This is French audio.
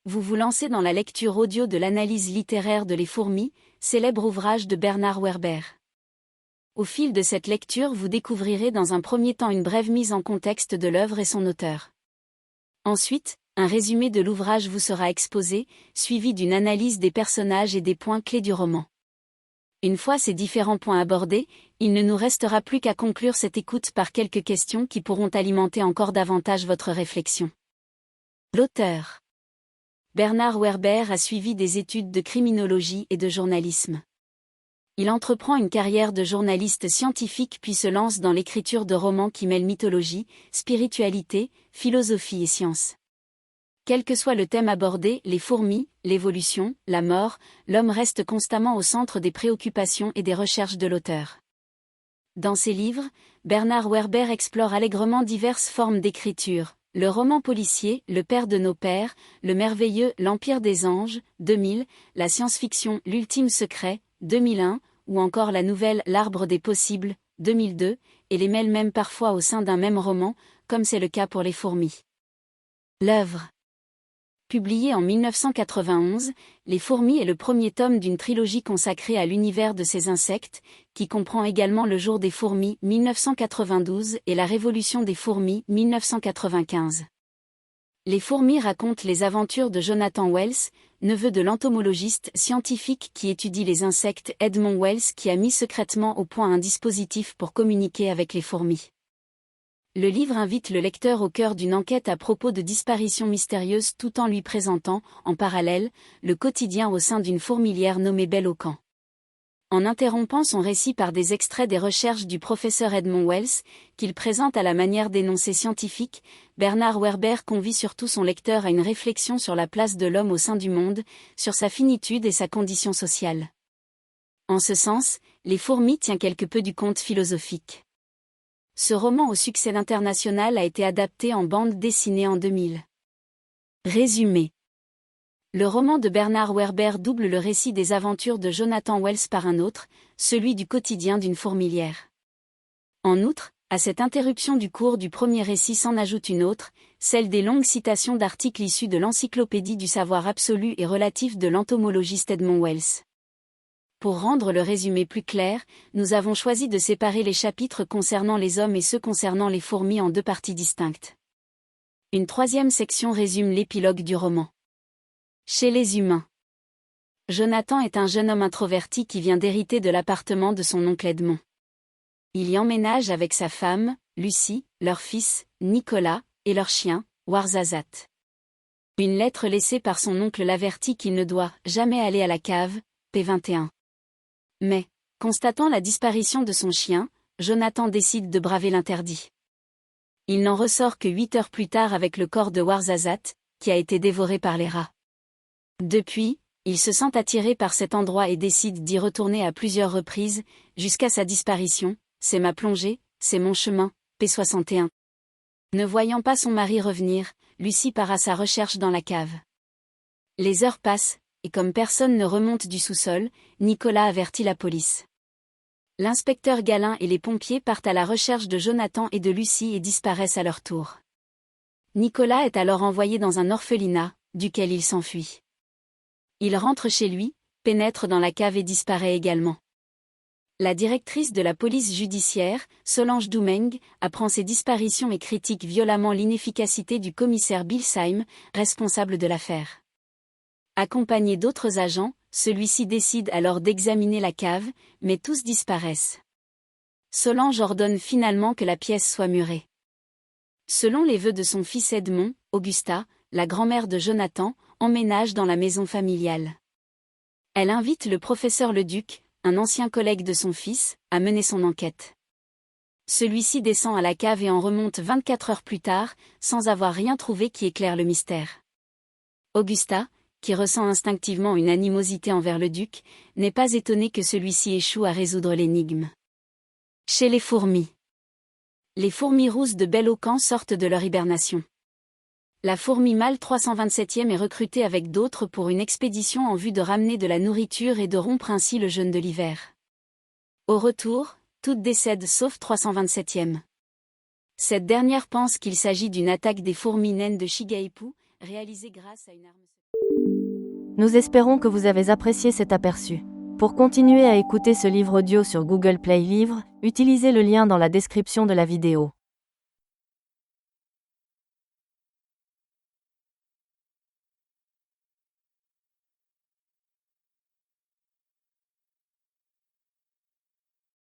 Vous vous lancez dans la lecture audio de l'analyse littéraire de Les Fourmis, célèbre ouvrage de Bernard Werber. Au fil de cette lecture, vous découvrirez dans un premier temps une brève mise en contexte de l'œuvre et son auteur. Ensuite, un résumé de l'ouvrage vous sera exposé, suivi d'une analyse des personnages et des points clés du roman. Une fois ces différents points abordés, il ne nous restera plus qu'à conclure cette écoute par quelques questions qui pourront alimenter encore davantage votre réflexion. L'auteur. Bernard Werber a suivi des études de criminologie et de journalisme. Il entreprend une carrière de journaliste scientifique puis se lance dans l'écriture de romans qui mêlent mythologie, spiritualité, philosophie et science. Quel que soit le thème abordé, les fourmis, l'évolution, la mort, l'homme reste constamment au centre des préoccupations et des recherches de l'auteur. Dans ses livres, Bernard Werber explore allègrement diverses formes d'écriture. Le roman policier, Le père de nos pères, le merveilleux L'Empire des anges, 2000, la science-fiction L'ultime secret, 2001, ou encore la nouvelle L'arbre des possibles, 2002, et les mêle même parfois au sein d'un même roman, comme c'est le cas pour Les Fourmis. L'œuvre. Publié en 1991, Les Fourmis est le premier tome d'une trilogie consacrée à l'univers de ces insectes, qui comprend également Le jour des fourmis 1992 et La révolution des fourmis 1995. Les Fourmis racontent les aventures de Jonathan Wells, neveu de l'entomologiste scientifique qui étudie les insectes Edmond Wells qui a mis secrètement au point un dispositif pour communiquer avec les fourmis. Le livre invite le lecteur au cœur d'une enquête à propos de disparitions mystérieuses tout en lui présentant, en parallèle, le quotidien au sein d'une fourmilière nommée Belle au Camp. En interrompant son récit par des extraits des recherches du professeur Edmond Wells, qu'il présente à la manière d'énoncés scientifiques, Bernard Werber convie surtout son lecteur à une réflexion sur la place de l'homme au sein du monde, sur sa finitude et sa condition sociale. En ce sens, Les Fourmis tient quelque peu du conte philosophique. Ce roman au succès international a été adapté en bande dessinée en 2000. Résumé. Le roman de Bernard Werber double le récit des aventures de Jonathan Wells par un autre, celui du quotidien d'une fourmilière. En outre, à cette interruption du cours du premier récit s'en ajoute une autre, celle des longues citations d'articles issus de l'encyclopédie du savoir absolu et relatif de l'entomologiste Edmond Wells. Pour rendre le résumé plus clair, nous avons choisi de séparer les chapitres concernant les hommes et ceux concernant les fourmis en deux parties distinctes. Une troisième section résume l'épilogue du roman. Chez les humains. Jonathan est un jeune homme introverti qui vient d'hériter de l'appartement de son oncle Edmond. Il y emménage avec sa femme, Lucie, leur fils, Nicolas, et leur chien, Warzazat. Une lettre laissée par son oncle l'avertit qu'il ne doit jamais aller à la cave, p21. Mais, constatant la disparition de son chien, Jonathan décide de braver l'interdit. Il n'en ressort que 8 heures plus tard avec le corps de Warzazat, qui a été dévoré par les rats. Depuis, il se sent attiré par cet endroit et décide d'y retourner à plusieurs reprises, jusqu'à sa disparition. C'est ma plongée, c'est mon chemin, p61. Ne voyant pas son mari revenir, Lucie part à sa recherche dans la cave. Les heures passent, et comme personne ne remonte du sous-sol, Nicolas avertit la police. L'inspecteur Galin et les pompiers partent à la recherche de Jonathan et de Lucie et disparaissent à leur tour. Nicolas est alors envoyé dans un orphelinat, duquel il s'enfuit. Il rentre chez lui, pénètre dans la cave et disparaît également. La directrice de la police judiciaire, Solange Doumeng, apprend ces disparitions et critique violemment l'inefficacité du commissaire Bilsheim, responsable de l'affaire. Accompagné d'autres agents, celui-ci décide alors d'examiner la cave, mais tous disparaissent. Solange ordonne finalement que la pièce soit murée. Selon les vœux de son fils Edmond, Augusta, la grand-mère de Jonathan, emménage dans la maison familiale. Elle invite le professeur Leduc, un ancien collègue de son fils, à mener son enquête. Celui-ci descend à la cave et en remonte 24 heures plus tard, sans avoir rien trouvé qui éclaire le mystère. Augusta, qui ressent instinctivement une animosité envers le duc, n'est pas étonné que celui-ci échoue à résoudre l'énigme. Chez les fourmis. Les fourmis rousses de Belle au Camp sortent de leur hibernation. La fourmi mâle 327e est recrutée avec d'autres pour une expédition en vue de ramener de la nourriture et de rompre ainsi le jeûne de l'hiver. Au retour, toutes décèdent sauf 327e. Cette dernière pense qu'il s'agit d'une attaque des fourmis naines de Shigaipu, réalisée grâce à une arme... Nous espérons que vous avez apprécié cet aperçu. Pour continuer à écouter ce livre audio sur Google Play Livres, utilisez le lien dans la description de la vidéo.